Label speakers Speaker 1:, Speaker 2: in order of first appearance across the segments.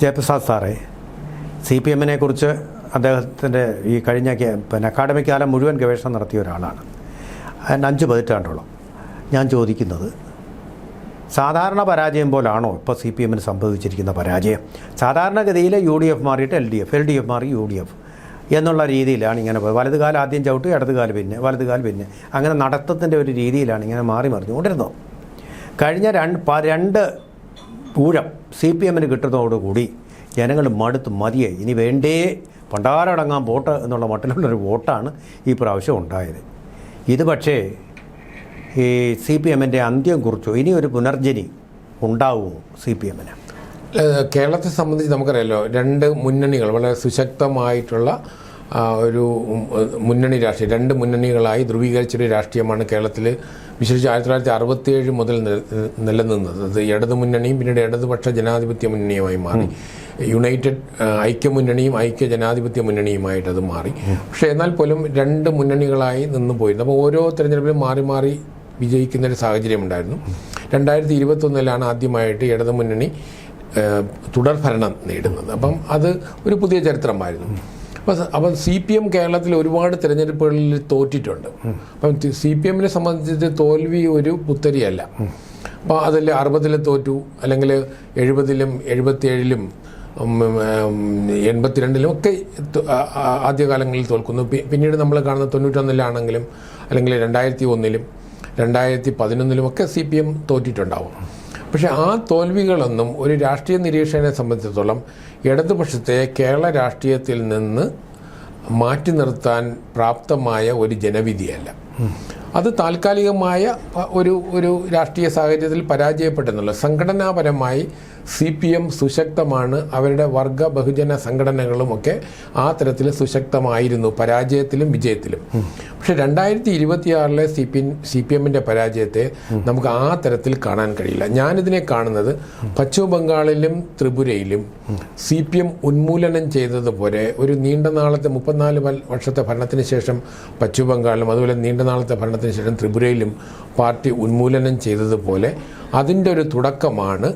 Speaker 1: ജയപ്രസാദ് സാറേ, CPM-നെ കുറിച്ച് അദ്ദേഹത്തിൻ്റെ ഈ കഴിഞ്ഞ അക്കാഡമിക് കാലം മുഴുവൻ ഗവേഷണം നടത്തിയ ഒരാളാണ്. അതിന് 5 പതിറ്റാണ്ടോളം. ഞാൻ ചോദിക്കുന്നത്, സാധാരണ പരാജയം പോലാണോ ഇപ്പോൾ CPM-ന് സംഭവിച്ചിരിക്കുന്ന പരാജയം? സാധാരണഗതിയിൽ UDF മാറിയിട്ട് LDF മാറി UDF എന്നുള്ള രീതിയിലാണ് ഇങ്ങനെ വലതുകാലം ആദ്യം ചവിട്ടി ഇടതുകാലം പിന്നെ വലതുകാലം പിന്നെ അങ്ങനെ നടത്തത്തിൻ്റെ ഒരു രീതിയിലാണ് ഇങ്ങനെ മാറി മറിഞ്ഞുകൊണ്ടിരുന്നത്. കഴിഞ്ഞ രണ്ട് ഊഴം CPM-ന് കിട്ടുന്നതോടുകൂടി ജനങ്ങൾ മടുത്ത് മതിയായി, ഇനി വേണ്ടേ പണ്ടാരടങ്ങാൻ വോട്ട് എന്നുള്ള മട്ടിലുള്ളൊരു വോട്ടാണ് ഈ പ്രാവശ്യം ഉണ്ടായത്. ഇത് പക്ഷേ ഈ CPM-ൻ്റെ അന്ത്യം കുറിച്ചോ, ഇനി ഒരു പുനർജനി ഉണ്ടാവുമോ CPM-ന്?
Speaker 2: കേരളത്തെ സംബന്ധിച്ച് നമുക്കറിയാലോ, 2 മുന്നണികൾ വളരെ സുശക്തമായിട്ടുള്ള ഒരു മുന്നണി രാഷ്ട്രീയം, 2 മുന്നണികളായി ധ്രുവീകരിച്ചൊരു രാഷ്ട്രീയമാണ് കേരളത്തിൽ വിശേഷിച്ച് 1967 മുതൽ നിലനിന്നത്. അത് ഇടതു മുന്നണിയും പിന്നീട് ഇടതുപക്ഷ ജനാധിപത്യ മുന്നണിയുമായി മാറി. യുണൈറ്റഡ് ഐക്യമുന്നണിയും ഐക്യ ജനാധിപത്യ മുന്നണിയുമായിട്ട് അത് മാറി. പക്ഷേ എന്നാൽ പോലും 2 മുന്നണികളായി നിന്ന് പോയിരുന്നു. അപ്പോൾ ഓരോ തെരഞ്ഞെടുപ്പിലും മാറി മാറി വിജയിക്കുന്നൊരു സാഹചര്യം ഉണ്ടായിരുന്നു. 2021 ആദ്യമായിട്ട് ഇടതു മുന്നണി തുടർഭരണം നേടുന്നത്. അപ്പം അത് ഒരു പുതിയ ചരിത്രമായിരുന്നു. അപ്പം CPM കേരളത്തിൽ ഒരുപാട് തിരഞ്ഞെടുപ്പുകളിൽ തോറ്റിട്ടുണ്ട്. അപ്പം CPM-നെ സംബന്ധിച്ച് തോൽവി ഒരു പുത്തരിയല്ല. അപ്പോൾ അതിൽ 60-ൽ തോറ്റു, അല്ലെങ്കിൽ 70-ലും 77-ലും 82-ലും ഒക്കെ ആദ്യകാലങ്ങളിൽ തോൽക്കുന്നു. പിന്നീട് നമ്മൾ കാണുന്ന 91-ലാണെങ്കിലും അല്ലെങ്കിൽ 2001-ലും 2011-ലും ഒക്കെ CPM തോറ്റിട്ടുണ്ടാവും. പക്ഷേ ആ തോൽവികളൊന്നും ഒരു രാഷ്ട്രീയ നിരീക്ഷകനെ സംബന്ധിച്ചിടത്തോളം ഇടതുപക്ഷത്തെ കേരള രാഷ്ട്രീയത്തിൽ നിന്ന് മാറ്റി നിർത്താൻ പ്രാപ്തമായ ഒരു ജനവിധിയല്ല. അത് താൽക്കാലികമായ ഒരു രാഷ്ട്രീയ സാഹചര്യത്തിൽ പരാജയപ്പെട്ടെന്നുള്ള. സംഘടനാപരമായി CPM സുശക്തമാണ്. അവരുടെ വർഗ ബഹുജന സംഘടനകളുമൊക്കെ ആ തരത്തിൽ സുശക്തമായിരുന്നു, പരാജയത്തിലും വിജയത്തിലും. പക്ഷെ 2026-ലെ CPM-ന്റെ പരാജയത്തെ നമുക്ക് ആ തരത്തിൽ കാണാൻ കഴിയില്ല. ഞാനിതിനെ കാണുന്നത് പശ്ചിമ ബംഗാളിലും ത്രിപുരയിലും CPM ഉന്മൂലനം ചെയ്തതുപോലെ ഒരു നീണ്ട നാളത്തെ 34 വർഷത്തെ ഭരണത്തിന് ശേഷം പശ്ചിമ ബംഗാളിലും അതുപോലെ നീണ്ട നാളത്തെ ഭരണത്തിന് ശേഷം ത്രിപുരയിലും പാർട്ടി ഉന്മൂലനം ചെയ്തതുപോലെ അതിൻ്റെ ഒരു തുടക്കമാണ്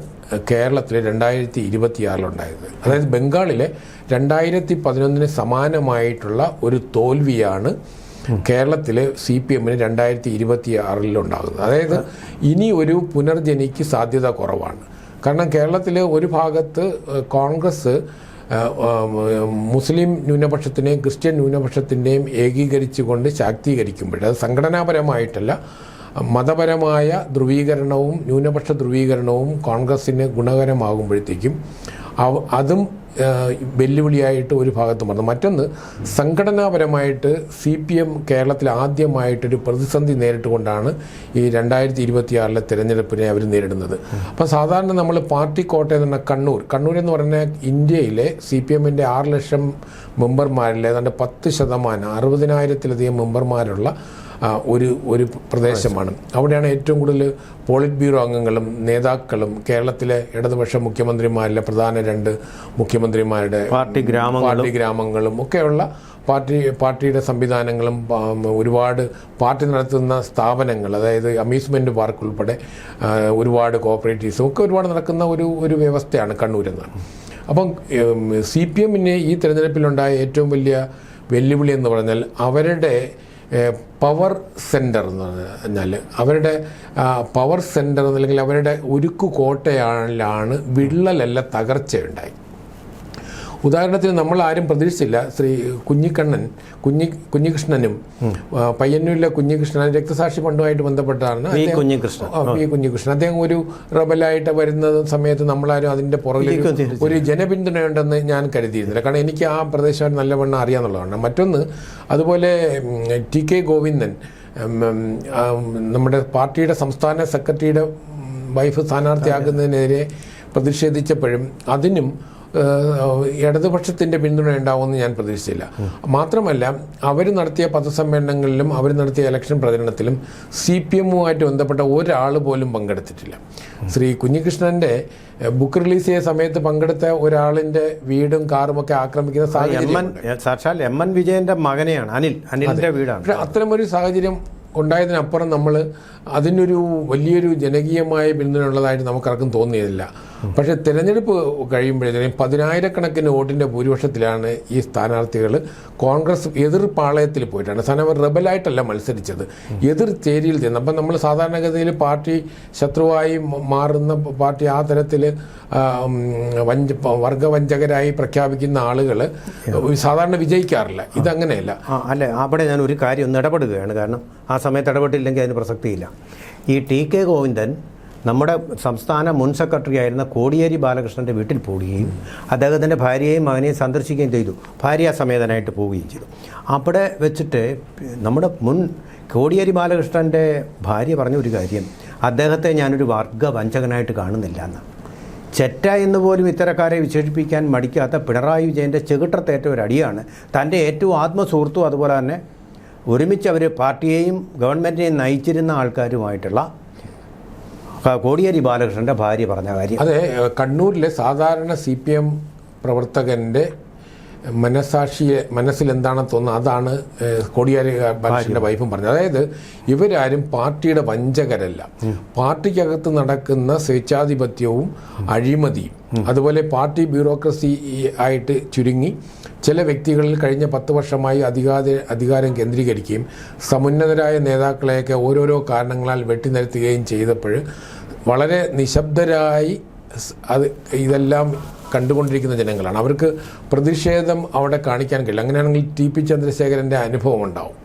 Speaker 2: കേരളത്തിലെ 2026-ലുണ്ടായത്. അതായത് ബംഗാളിലെ 2011-ന് സമാനമായിട്ടുള്ള ഒരു തോൽവിയാണ് കേരളത്തിലെ CPM-ന് 2026-ലുണ്ടാകുന്നത്. അതായത് ഇനി ഒരു പുനർജനിക്ക് സാധ്യത കുറവാണ്. കാരണം കേരളത്തിൽ ഒരു ഭാഗത്ത് കോൺഗ്രസ് മുസ്ലിം ന്യൂനപക്ഷത്തിനെയും ക്രിസ്ത്യൻ ന്യൂനപക്ഷത്തിൻ്റെയും ഏകീകരിച്ചുകൊണ്ട് ശാക്തീകരിക്കുമ്പോൾ അത് സംഘടനാപരമായിട്ടല്ല, മതപരമായ ധ്രുവീകരണവും ന്യൂനപക്ഷ ധ്രുവീകരണവും കോൺഗ്രസ്സിന് ഗുണകരമാകുമ്പോഴത്തേക്കും അതും വെല്ലുവിളിയായിട്ട് ഒരു ഭാഗത്ത് വന്നു. മറ്റൊന്ന്, സംഘടനാപരമായിട്ട് CPM കേരളത്തിൽ ആദ്യമായിട്ടൊരു പ്രതിസന്ധി നേരിട്ടുകൊണ്ടാണ് ഈ 2026-ലെ തിരഞ്ഞെടുപ്പിനെ അവർ നേരിടുന്നത്. അപ്പം സാധാരണ നമ്മൾ പാർട്ടി കോട്ടയം എന്ന് പറഞ്ഞാൽ കണ്ണൂർ എന്ന് പറഞ്ഞാൽ ഇന്ത്യയിലെ CPM-ന്റെ 6 ലക്ഷം മെമ്പർമാരിൽ ഏതാണ്ട് 10%, 60,000-ലധികം മെമ്പർമാരുള്ള ഒരു പ്രദേശമാണ്. അവിടെയാണ് ഏറ്റവും കൂടുതൽ പോളിറ്റ് ബ്യൂറോ അംഗങ്ങളും നേതാക്കളും കേരളത്തിലെ ഇടതുപക്ഷ മുഖ്യമന്ത്രിമാരിലെ പ്രധാന 2 മുഖ്യമന്ത്രിമാരുടെ പാർട്ടി ഗ്രാമങ്ങളും ഒക്കെയുള്ള പാർട്ടിയുടെ സംവിധാനങ്ങളും ഒരുപാട് പാർട്ടി നടത്തുന്ന സ്ഥാപനങ്ങൾ, അതായത് അമ്യൂസ്മെൻറ്റ് പാർക്ക് ഉൾപ്പെടെ ഒരുപാട് കോഓപ്പറേറ്റീവ്സും ഒക്കെ ഒരുപാട് നടക്കുന്ന ഒരു വ്യവസ്ഥയാണ് കണ്ണൂരെന്ന്. അപ്പം CPM-ന് ഈ തിരഞ്ഞെടുപ്പിലുണ്ടായ ഏറ്റവും വലിയ വെല്ലുവിളി എന്ന് പറഞ്ഞാൽ അവരുടെ പവർ സെൻറ്റർ എന്ന് പറഞ്ഞാൽ അവരുടെ പവർ സെൻറ്റർ അല്ലെങ്കിൽ അവരുടെ ഉരുക്കു കോട്ടയിലാണ് വിള്ളലല്ല തകർച്ചയുണ്ടായി. ഉദാഹരണത്തിന് നമ്മൾ ആരും പ്രതീക്ഷിച്ചില്ല, ശ്രീ കുഞ്ഞികൃഷ്ണനും പയ്യന്നൂരിലെ കുഞ്ഞികൃഷ്ണൻ രക്തസാക്ഷി ഫണ്ടുമായിട്ട് ബന്ധപ്പെട്ടാണ് പി കുഞ്ഞികൃഷ്ണൻ. അദ്ദേഹം ഒരു റബലായിട്ട് വരുന്ന സമയത്ത് നമ്മളാരും അതിൻ്റെ പുറകിൽ ഒരു ജനപിന്തുണയുണ്ടെന്ന് ഞാൻ കരുതിയിരുന്നില്ല. കാരണം എനിക്ക് ആ പ്രദേശമായിട്ട് നല്ലവണ്ണം അറിയാമെന്നുള്ളതാണ്. മറ്റൊന്ന്, അതുപോലെ TK ഗോവിന്ദൻ നമ്മുടെ പാർട്ടിയുടെ സംസ്ഥാന സെക്രട്ടറിയുടെ വൈഫ് സ്ഥാനാർത്ഥിയാകുന്നതിനെതിരെ പ്രതിഷേധിച്ചപ്പോഴും അതിനും ഇടതുപക്ഷത്തിൻ്റെ പിന്തുണ ഉണ്ടാവുമെന്ന് ഞാൻ പ്രതീക്ഷിച്ചില്ല. മാത്രമല്ല, അവർ നടത്തിയ പത്രസമ്മേളനങ്ങളിലും അവർ നടത്തിയ ഇലക്ഷൻ പ്രചരണത്തിലും CPM-വുമായിട്ട് ബന്ധപ്പെട്ട ഒരാൾ പോലും പങ്കെടുത്തിട്ടില്ല. ശ്രീ കുഞ്ഞികൃഷ്ണൻ്റെ ബുക്ക് റിലീസ് ചെയ്ത സമയത്ത് പങ്കെടുത്ത ഒരാളിൻ്റെ വീടും കാറുമൊക്കെ ആക്രമിക്കുന്ന സാഹചര്യം
Speaker 1: MN വിജയൻ്റെ മകനെയാണ്, അനിലിൻ്റെ വീടാണ്.
Speaker 2: പക്ഷെ അത്തരമൊരു സാഹചര്യം ഉണ്ടായതിനപ്പുറം നമ്മൾ അതിനൊരു വലിയൊരു ജനകീയമായ പിന്തുണ ഉള്ളതായിട്ട് നമുക്കാർക്കും തോന്നിയതില്ല. പക്ഷേ തിരഞ്ഞെടുപ്പ് കഴിയുമ്പോഴത്തേക്കും 10,000-കണക്കിന് വോട്ടിൻ്റെ ഭൂരിപക്ഷത്തിലാണ് ഈ സ്ഥാനാർത്ഥികൾ കോൺഗ്രസ് എതിർ പാളയത്തിൽ പോയിട്ടാണ്. സാധനം അവർ റബലായിട്ടല്ല മത്സരിച്ചത്, എതിർ ചേരിയിൽ ചെന്ന്. അപ്പം നമ്മൾ സാധാരണഗതിയിൽ പാർട്ടി ശത്രുവായി മാറുന്ന പാർട്ടി ആ തരത്തിൽ വർഗവഞ്ചകരായി പ്രഖ്യാപിക്കുന്ന ആളുകൾ സാധാരണ വിജയിക്കാറില്ല. ഇതങ്ങനെയല്ല.
Speaker 1: അല്ല, അവിടെ ഞാൻ ഒരു കാര്യം ഒന്ന് ഇടപെടുകയാണ്. കാരണം ആ സമയത്ത് ഇടപെട്ടില്ലെങ്കിൽ അതിന് പ്രസക്തിയില്ല. ഈ ടി.കെ. ഗോവിന്ദൻ നമ്മുടെ സംസ്ഥാന മുൻ സെക്രട്ടറി ആയിരുന്ന കോടിയേരി ബാലകൃഷ്ണൻ്റെ വീട്ടിൽ പോവുകയും അദ്ദേഹത്തിൻ്റെ ഭാര്യയെയും മകനെയും സന്ദർശിക്കുകയും ചെയ്തു. ഭാര്യാസമേതനായിട്ട് പോവുകയും ചെയ്തു. അവിടെ വെച്ചിട്ട് നമ്മുടെ മുൻ കോടിയേരി ബാലകൃഷ്ണൻ്റെ ഭാര്യ പറഞ്ഞ ഒരു കാര്യം, അദ്ദേഹത്തെ ഞാനൊരു വർഗവഞ്ചകനായിട്ട് കാണുന്നില്ല എന്ന്. ചെറ്റ എന്ന് പോലും ഇത്തരക്കാരെ വിശേഷിപ്പിക്കാൻ മടിക്കാത്ത പിണറായി വിജയൻ്റെ ചെകിട്ടത്തേറ്റ ഒരു അടിയാണ് തൻ്റെ ഏറ്റവും ആത്മസുഹൃത്തും അതുപോലെ തന്നെ ഒരുമിച്ച് അവർ പാർട്ടിയെയും ഗവൺമെൻറ്റിനെയും നയിച്ചിരുന്ന ആൾക്കാരുമായിട്ടുള്ള കോടിയേരി ബാലകൃഷ്ണൻ്റെ ഭാര്യ പറഞ്ഞ കാര്യം.
Speaker 2: അതെ, കണ്ണൂരിലെ സാധാരണ CPM പ്രവർത്തകൻ്റെ മനസ്സിൽ എന്താണെന്ന് തോന്നുന്നത് അതാണ് കോടിയേരി ബാലകൃഷ്ണൻ്റെ വൈഫും പറഞ്ഞത്. അതായത് ഇവരാരും പാർട്ടിയുടെ വഞ്ചകരല്ല. പാർട്ടിക്കകത്ത് നടക്കുന്ന സ്വേച്ഛാധിപത്യവും അഴിമതിയും അതുപോലെ പാർട്ടി ബ്യൂറോക്രസി ആയിട്ട് ചുരുങ്ങി ചില വ്യക്തികളിൽ കഴിഞ്ഞ 10 വർഷമായി അധികാരം കേന്ദ്രീകരിക്കുകയും സമുന്നതരായ നേതാക്കളെയൊക്കെ ഓരോരോ കാരണങ്ങളാൽ വെട്ടിനിരത്തുകയും ചെയ്തപ്പോൾ വളരെ നിശബ്ദരായി ഇതെല്ലാം കണ്ടുകൊണ്ടിരിക്കുന്ന ജനങ്ങളാണ്. അവർക്ക് പ്രതിഷേധം അവിടെ കാണിക്കാൻ കഴിയില്ല. അങ്ങനെയാണെങ്കിൽ TP ചന്ദ്രശേഖരൻ്റെ അനുഭവം ഉണ്ടാവും.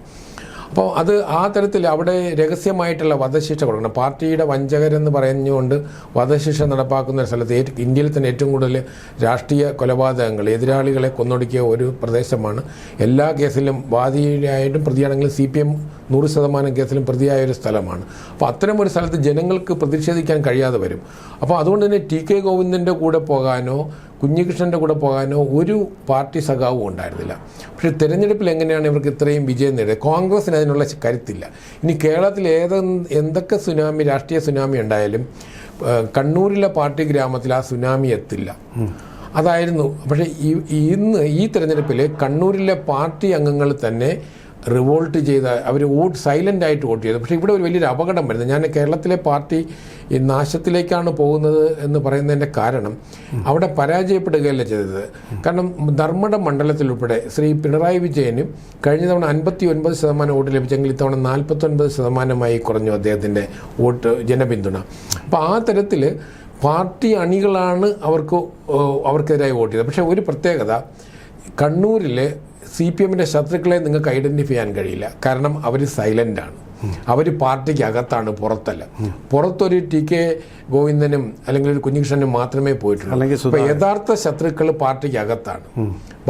Speaker 2: അപ്പോൾ അത് ആ തരത്തിൽ അവിടെ രഹസ്യമായിട്ടുള്ള വധശിക്ഷ കൊടുക്കണം. പാർട്ടിയുടെ വഞ്ചകരെന്ന് പറഞ്ഞുകൊണ്ട് വധശിക്ഷ നടപ്പാക്കുന്ന ഒരു സ്ഥലത്ത് ഇന്ത്യയിൽ തന്നെ ഏറ്റവും കൂടുതൽ രാഷ്ട്രീയ കൊലപാതകങ്ങൾ, എതിരാളികളെ കൊന്നൊടുക്കിയ ഒരു പ്രദേശമാണ്. എല്ലാ കേസിലും വാദിയായിട്ടും പ്രതിയാണെങ്കിലും CPM 100% കേസിലും പ്രതിയായ ഒരു സ്ഥലമാണ്. അപ്പോൾ അത്തരം ഒരു സ്ഥലത്ത് ജനങ്ങൾക്ക് പ്രതിഷേധിക്കാൻ കഴിയാതെ വരും. അപ്പോൾ അതുകൊണ്ട് തന്നെ ടി.കെ. ഗോവിന്ദൻ്റെ കൂടെ പോകാനോ കുഞ്ഞികൃഷ്ണൻ്റെ കൂടെ പോകാനോ ഒരു പാർട്ടി സഖാവും ഉണ്ടായിരുന്നില്ല. പക്ഷേ തിരഞ്ഞെടുപ്പിൽ എങ്ങനെയാണ് ഇവർക്ക് ഇത്രയും വിജയം നേടിയത്? കോൺഗ്രസിന് അതിനുള്ള കരുത്തില്ല. ഇനി കേരളത്തിൽ എന്തൊക്കെ രാഷ്ട്രീയ സുനാമി ഉണ്ടായാലും കണ്ണൂരിലെ പാർട്ടി ഗ്രാമത്തിൽ ആ സുനാമി എത്തില്ല. അതായിരുന്നു. പക്ഷേ ഇന്ന് ഈ തിരഞ്ഞെടുപ്പിൽ കണ്ണൂരിലെ പാർട്ടി അംഗങ്ങൾ തന്നെ റിവോൾട്ട് ചെയ്ത അവർ സൈലൻ്റായിട്ട് വോട്ട് ചെയ്തു. പക്ഷേ ഇവിടെ ഒരു വലിയൊരു അപകടം വരുന്നത്, ഞാൻ കേരളത്തിലെ പാർട്ടി ഈ നാശത്തിലേക്കാണ് പോകുന്നത് എന്ന് പറയുന്നതിൻ്റെ കാരണം അവിടെ പരാജയപ്പെടുകയല്ല ചെയ്തത്. കാരണം ധർമ്മടം മണ്ഡലത്തിലുൾപ്പെടെ ശ്രീ പിണറായി വിജയന് കഴിഞ്ഞ തവണ 59% വോട്ട് ലഭിച്ചെങ്കിൽ ഇത്തവണ 49% കുറഞ്ഞു അദ്ദേഹത്തിൻ്റെ വോട്ട് ജനപിന്തുണ. അപ്പോൾ ആ തരത്തിൽ പാർട്ടി അണികളാണ് അവർക്കെതിരായി വോട്ട് ചെയ്തത്. പക്ഷേ ഒരു പ്രത്യേകത, കണ്ണൂരിലെ CPMൻ്റെ ശത്രുക്കളെ നിങ്ങൾക്ക് ഐഡൻറ്റിഫൈ ചെയ്യാൻ കഴിയില്ല. കാരണം അവർ സൈലൻ്റാണ്. അവർ പാർട്ടിക്ക് അകത്താണ്, പുറത്തല്ല. പുറത്തൊരു ടി.കെ. ഗോവിന്ദനും അല്ലെങ്കിൽ ഒരു കുഞ്ഞികൃഷ്ണനും മാത്രമേ പോയിട്ടുള്ളൂ. അപ്പോൾ യഥാർത്ഥ ശത്രുക്കൾ പാർട്ടിക്ക് അകത്താണ്.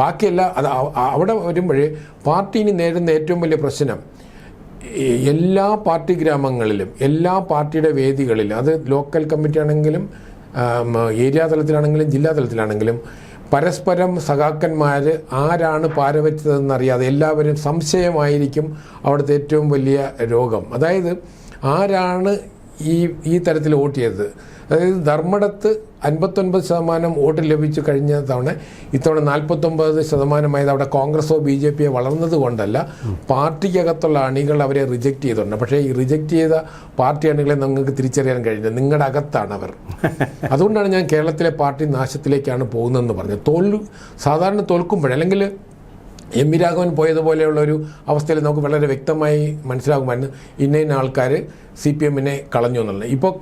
Speaker 2: ബാക്കിയല്ല. അത് അവിടെ വരുമ്പോഴേ പാർട്ടി ഇനി നേരിടുന്ന ഏറ്റവും വലിയ പ്രശ്നം എല്ലാ പാർട്ടി ഗ്രാമങ്ങളിലും എല്ലാ പാർട്ടിയുടെ വേദികളിലും, അത് ലോക്കൽ കമ്മിറ്റി ആണെങ്കിലും ഏരിയ തലത്തിലാണെങ്കിലും ജില്ലാ തലത്തിലാണെങ്കിലും പരസ്പരം സഖാക്കന്മാർ ആരാണ് പാരവെച്ചതെന്നറിയാതെ എല്ലാവരും സംശയമായിരിക്കും അവിടുത്തെ ഏറ്റവും വലിയ രോഗം. അതായത് ആരാണ് ഈ തരത്തിൽ വോട്ട് ചെയ്തത്. അതായത് ധർമ്മടത്ത് 59% വോട്ട് ലഭിച്ചു കഴിഞ്ഞ തവണ, ഇത്തവണ 49% അവിടെ കോൺഗ്രസോ BJPയോ വളർന്നത് കൊണ്ടല്ല, പാർട്ടിക്കകത്തുള്ള അണികൾ അവരെ റിജക്റ്റ് ചെയ്തിട്ടുണ്ട്. പക്ഷേ ഈ റിജക്റ്റ് ചെയ്ത പാർട്ടി അണികളെ നിങ്ങൾക്ക് തിരിച്ചറിയാൻ കഴിയില്ല, നിങ്ങളുടെ അകത്താണ് അവർ. അതുകൊണ്ടാണ് ഞാൻ കേരളത്തിലെ പാർട്ടി നാശത്തിലേക്കാണ് പോകുന്നതെന്ന് പറഞ്ഞത്. സാധാരണ തോൽക്കുമ്പോഴേ, അല്ലെങ്കിൽ എം വി രാഘവൻ പോയതുപോലെയുള്ളൊരു അവസ്ഥയിൽ നമുക്ക് വളരെ വ്യക്തമായി മനസ്സിലാകുമായിരുന്നു ഇന്ന ആൾക്കാർ CPMനെ കളഞ്ഞു എന്നുള്ളത്. ഇപ്പോൾ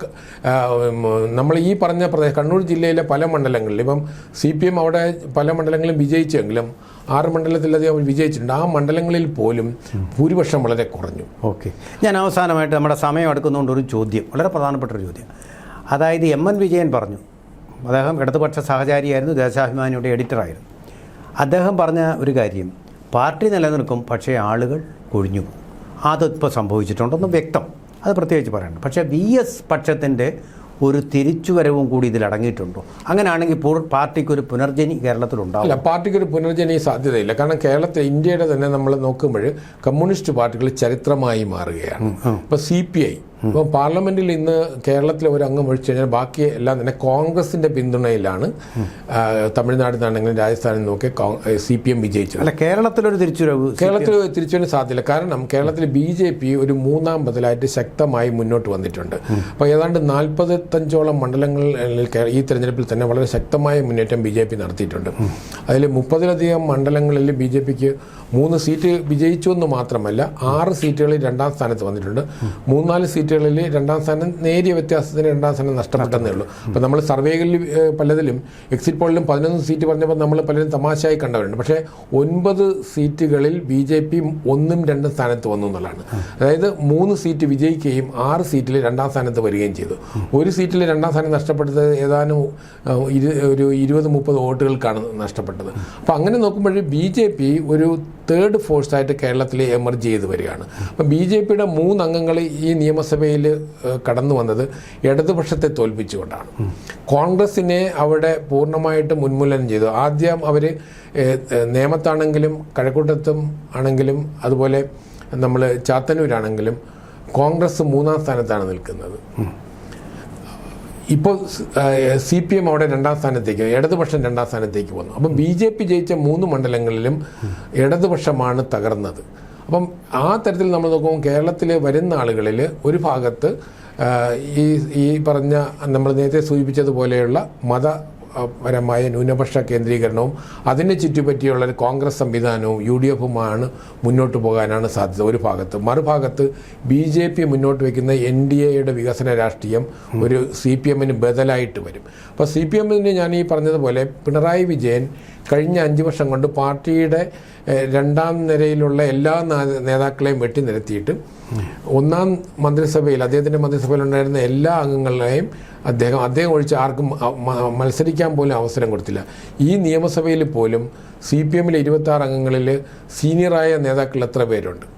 Speaker 2: നമ്മൾ ഈ പറഞ്ഞ കണ്ണൂർ ജില്ലയിലെ പല മണ്ഡലങ്ങളിലും ഇപ്പം CPM അവിടെ പല മണ്ഡലങ്ങളിലും വിജയിച്ചെങ്കിലും 6 മണ്ഡലത്തിലധികം അവർ വിജയിച്ചിട്ടുണ്ട്. ആ മണ്ഡലങ്ങളിൽ പോലും ഭൂരിപക്ഷം വളരെ കുറഞ്ഞു.
Speaker 1: ഓക്കെ, ഞാൻ അവസാനമായിട്ട് നമ്മുടെ സമയം എടുക്കുന്നതുകൊണ്ട് ഒരു ചോദ്യം, വളരെ പ്രധാനപ്പെട്ട ഒരു ചോദ്യം. അതായത് MN വിജയൻ പറഞ്ഞു, അദ്ദേഹം ഇടതുപക്ഷ സഹചാരിയായിരുന്നു, ദേശാഭിമാനിയുടെ എഡിറ്ററായിരുന്നു. അദ്ദേഹം പറഞ്ഞ ഒരു കാര്യം, പാർട്ടി നിലനിൽക്കും പക്ഷേ ആളുകൾ കൊഴിഞ്ഞു പോകും. അതിപ്പോൾ സംഭവിച്ചിട്ടുണ്ടെന്ന് വ്യക്തം, അത് പ്രത്യേകിച്ച് പറയണം. പക്ഷേ VS പക്ഷത്തിൻ്റെ ഒരു തിരിച്ചുവരവും കൂടി ഇതിൽ അടങ്ങിയിട്ടുണ്ടോ? അങ്ങനെയാണെങ്കിൽ പാർട്ടിക്കൊരു പുനർജനി കേരളത്തിലുണ്ടാവും?
Speaker 2: അല്ല, പാർട്ടിക്കൊരു പുനർജനി സാധ്യതയില്ല. കാരണം കേരളത്തിൽ ഇന്ത്യയുടെ തന്നെ നമ്മൾ നോക്കുമ്പോൾ കമ്മ്യൂണിസ്റ്റ് പാർട്ടികൾ ചരിത്രമായി മാറുകയാണ്. ഇപ്പോൾ CPI ഇപ്പോൾ പാർലമെന്റിൽ ഇന്ന് കേരളത്തിലെ ഒരു അംഗം ഒഴിച്ചു കഴിഞ്ഞാൽ ബാക്കി എല്ലാം തന്നെ കോൺഗ്രസിന്റെ പിന്തുണയിലാണ് തമിഴ്നാട്ടിൽ നിന്നാണെങ്കിലും രാജസ്ഥാനിൽ നിന്നൊക്കെ CPM വിജയിച്ചത്.
Speaker 1: അല്ല, കേരളത്തിലൊരു തിരിച്ചുവരവ്
Speaker 2: തിരിച്ചുവരാൻ സാധ്യത. കാരണം കേരളത്തിൽ BJP ഒരു മൂന്നാം ബദലായിട്ട് ശക്തമായി മുന്നോട്ട് വന്നിട്ടുണ്ട്. അപ്പോൾ ഏതാണ്ട് 45ഓളം മണ്ഡലങ്ങളിൽ ഈ തെരഞ്ഞെടുപ്പിൽ തന്നെ വളരെ ശക്തമായ മുന്നേറ്റം BJP നടത്തിയിട്ടുണ്ട്. അതിൽ 30-ലധികം മണ്ഡലങ്ങളിൽ BJPക്ക് 3 സീറ്റ് വിജയിച്ചു എന്ന് മാത്രമല്ല 6 സീറ്റുകളിൽ 2ാം സ്ഥാനത്ത് വന്നിട്ടുണ്ട്. 3-4 സീറ്റുകളിൽ 2ാം സ്ഥാനം നേരിയ വ്യത്യാസത്തിന് 2ാം സ്ഥാനം നഷ്ടപ്പെട്ടെന്നേ ഉള്ളൂ. അപ്പോൾ നമ്മൾ സർവേകളിൽ പലതിലും എക്സിറ്റ് പോളിലും 11 സീറ്റ് പറഞ്ഞപ്പോൾ നമ്മൾ പലരും തമാശയായി കണ്ടവരുണ്ട്. പക്ഷേ 9 സീറ്റുകളിൽ BJP 1ഉം 2ഉം സ്ഥാനത്ത് വന്നു എന്നുള്ളതാണ്. അതായത് 3 സീറ്റ് വിജയിക്കുകയും 6 സീറ്റിൽ 2ാം സ്ഥാനത്ത് വരികയും ചെയ്തു. ഒരു സീറ്റിൽ 2ാം സ്ഥാനം നഷ്ടപ്പെട്ടത് ഏതാനും ഒരു 20-30 വോട്ടുകൾക്കാണ് നഷ്ടപ്പെട്ടത്. അപ്പോൾ അങ്ങനെ നോക്കുമ്പോൾ BJP ഒരു തേർഡ് ഫോഴ്സായിട്ട് കേരളത്തിൽ എമർജ് ചെയ്ത് വരികയാണ്. അപ്പം BJPയുടെ 3 അംഗങ്ങൾ ഈ നിയമസഭയിൽ കടന്നു വന്നത് ഇടതുപക്ഷത്തെ തോൽപ്പിച്ചുകൊണ്ടാണ്. കോൺഗ്രസിനെ അവിടെ പൂർണ്ണമായിട്ട് ഉന്മൂലനം ചെയ്തു. ആദ്യം അവർ നേമത്താണെങ്കിലും കഴക്കൂട്ടത്തും ആണെങ്കിലും അതുപോലെ നമ്മൾ ചാത്തന്നൂരാണെങ്കിലും കോൺഗ്രസ് 3ാം സ്ഥാനത്താണ് നിൽക്കുന്നത്. ഇപ്പോൾ CPM അവിടെ 2ാം സ്ഥാനത്തേക്ക്, ഇടതുപക്ഷം 2ാം സ്ഥാനത്തേക്ക് വന്നു. അപ്പം BJP ജയിച്ച 3 മണ്ഡലങ്ങളിലും ഇടതുപക്ഷമാണ് തകർന്നത്. അപ്പം ആ തരത്തിൽ നമ്മൾ നോക്കുമ്പോൾ കേരളത്തിൽ വരുന്ന ആളുകളിൽ ഒരു ഭാഗത്ത് ഈ പറഞ്ഞ നമ്മൾ നേരത്തെ സൂചിപ്പിച്ചതുപോലെയുള്ള മതപരമായ ന്യൂനപക്ഷ കേന്ദ്രീകരണവും അതിനെ ചുറ്റിപ്പറ്റിയുള്ള ഒരു കോൺഗ്രസ് സംവിധാനവും UDFുമാണ് മുന്നോട്ട് പോകാനാണ് സാധ്യത ഒരു ഭാഗത്ത്. മറുഭാഗത്ത് BJP മുന്നോട്ട് വയ്ക്കുന്ന NDAയുടെ വികസന രാഷ്ട്രീയം ഒരു CPMന് ബദലായിട്ട് വരും. അപ്പോൾ CPMന് ഞാൻ ഈ പറഞ്ഞതുപോലെ പിണറായി വിജയൻ കഴിഞ്ഞ 5 വർഷം കൊണ്ട് പാർട്ടിയുടെ 2ാം നിരയിലുള്ള എല്ലാ നേതാക്കളെയും വെട്ടിനിരത്തിയിട്ട് 1ാം മന്ത്രിസഭയിൽ അദ്ദേഹത്തിൻ്റെ മന്ത്രിസഭയിലുണ്ടായിരുന്ന എല്ലാ അംഗങ്ങളെയും അദ്ദേഹം ഒഴിച്ച് ആർക്കും മത്സരിക്കാൻ പോലും അവസരം കൊടുത്തില്ല. ഈ നിയമസഭയിൽ പോലും CPMലെ 26 അംഗങ്ങളിൽ സീനിയറായ നേതാക്കൾ എത്ര പേരുണ്ട്?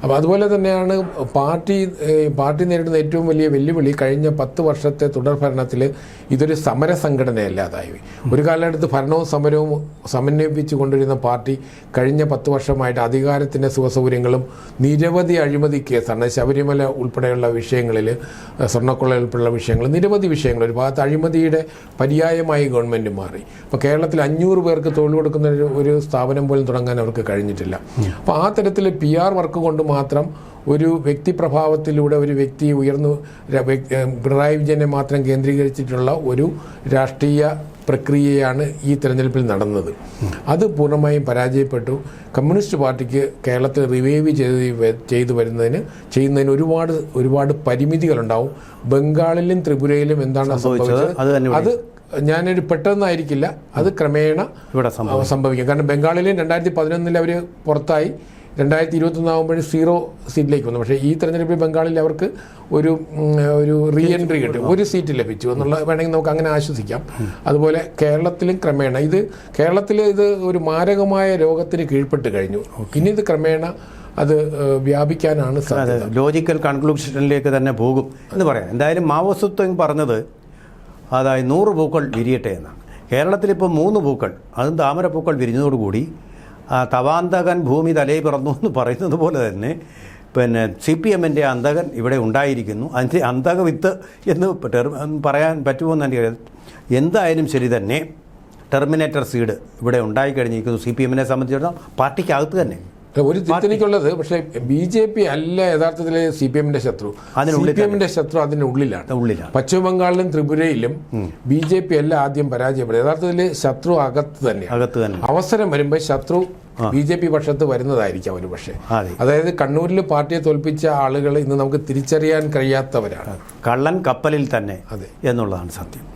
Speaker 2: അപ്പോൾ അതുപോലെ തന്നെയാണ് പാർട്ടി നേരിടുന്ന ഏറ്റവും വലിയ വെല്ലുവിളി കഴിഞ്ഞ 10 വർഷത്തെ തുടർഭരണത്തിൽ ഇതൊരു സമര സംഘടനയല്ലാതായി. ഒരു കാലഘട്ടത്ത് ഭരണവും സമരവും സമന്വയിപ്പിച്ചു കൊണ്ടിരുന്ന പാർട്ടി കഴിഞ്ഞ 10 വർഷമായിട്ട് അധികാരത്തിൻ്റെ സുഖസൗകര്യങ്ങളും നിരവധി അഴിമതി കേസാണ്. ശബരിമല ഉൾപ്പെടെയുള്ള വിഷയങ്ങളിൽ, സ്വർണ്ണക്കൊള്ള ഉൾപ്പെടെയുള്ള വിഷയങ്ങൾ, നിരവധി വിഷയങ്ങൾ. ഒരു ഭാഗത്ത് അഴിമതിയുടെ പര്യായമായി ഗവൺമെൻറ് മാറി. അപ്പോൾ കേരളത്തിൽ 500 പേർക്ക് തൊഴിൽ കൊടുക്കുന്ന ഒരു സ്ഥാപനം പോലും തുടങ്ങാൻ അവർക്ക് കഴിഞ്ഞിട്ടില്ല. അപ്പോൾ ആ തരത്തിൽ PR വർക്ക് കൊണ്ട് മാത്രം ഒരു വ്യക്തിപ്രഭാവത്തിലൂടെ ഒരു വ്യക്തി പിണറായി വിജയനെ മാത്രം കേന്ദ്രീകരിച്ചിട്ടുള്ള ഒരു രാഷ്ട്രീയ പ്രക്രിയയാണ് ഈ തെരഞ്ഞെടുപ്പിൽ നടന്നത്. അത് പൂർണ്ണമായും പരാജയപ്പെട്ടു. കമ്മ്യൂണിസ്റ്റ് പാർട്ടിക്ക് കേരളത്തിൽ റിവൈവ് ചെയ്യുന്നതിന് ഒരുപാട് പരിമിതികളുണ്ടാവും. ബംഗാളിലും ത്രിപുരയിലും എന്താണ് സംഭവിച്ചത് അത് ഞാനൊരു പെട്ടെന്നായിരിക്കില്ല, അത് ക്രമേണ സംഭവിക്കും. കാരണം ബംഗാളിലും 2011 അവർ പുറത്തായി, 2021 ആകുമ്പോൾ 0 സീറ്റിലേക്ക് വന്നു. പക്ഷേ ഈ തെരഞ്ഞെടുപ്പിൽ ബംഗാളിൽ അവർക്ക് ഒരു റീഎൻട്രി കിട്ടി, 1 സീറ്റ് ലഭിച്ചു എന്നുള്ള വേണമെങ്കിൽ നമുക്ക് അങ്ങനെ ആശ്വസിക്കാം. അതുപോലെ കേരളത്തിലും ക്രമേണ കേരളത്തിൽ ഇത് ഒരു മാരകമായ രോഗത്തിന് കീഴ്പ്പെട്ട് കഴിഞ്ഞു. ഇനി ഇത് ക്രമേണ അത് വ്യാപിക്കാനാണ് സാധ്യത.
Speaker 1: ലോജിക്കൽ കൺക്ലൂഷനിലേക്ക് തന്നെ പോകും എന്ന് പറയാം. എന്തായാലും മാവോസത്വം പറഞ്ഞത് അതായത് 100 പൂക്കൾ വിരിയട്ടെ എന്നാണ്. കേരളത്തിലിപ്പോൾ 3 പൂക്കൾ, അതും താമരപ്പൂക്കൾ വിരിഞ്ഞതോടുകൂടി തവാന്തകൻ ഭൂമി തലയിൽ പിറന്നു എന്ന് പറയുന്നത് പോലെ തന്നെ CPMൻ്റെ അന്തകൻ ഇവിടെ ഉണ്ടായിരിക്കുന്നു. അതിൻ്റെ അന്തകവിത്ത് എന്ന് പറയാൻ പറ്റുമോ എന്ന് എനിക്ക് എന്തായാലും ശരി തന്നെ ടെർമിനേറ്റർ സീഡ് ഇവിടെ ഉണ്ടായിക്കഴിഞ്ഞിരിക്കുന്നു. CPMനെ സംബന്ധിച്ചിടത്തോളം പാർട്ടിക്കകത്ത് തന്നെ
Speaker 2: ഒരു തിരിച്ചടിക്കുള്ളത്. പക്ഷേ BJP അല്ല യഥാർത്ഥത്തിൽ CPMന്റെ ശത്രു. CPMന്റെ ശത്രു അതിൻ്റെ ഉള്ളിലാണ്. പശ്ചിമ ബംഗാളിലും ത്രിപുരയിലും BJP അല്ല ആദ്യം പരാജയപ്പെടുന്നത്. യഥാർത്ഥത്തിൽ ശത്രു അകത്ത് തന്നെ. അവസരം വരുമ്പോൾ ശത്രു BJP പക്ഷത്ത് വരുന്നതായിരിക്കാം ഒരു പക്ഷേ. അതായത് കണ്ണൂരിൽ പാർട്ടിയെ തോൽപ്പിച്ച ആളുകൾ ഇന്ന് നമുക്ക് തിരിച്ചറിയാൻ കഴിയാത്തവരാണ്.
Speaker 1: കള്ളൻ കപ്പലിൽ തന്നെ എന്നുള്ളതാണ് സത്യം.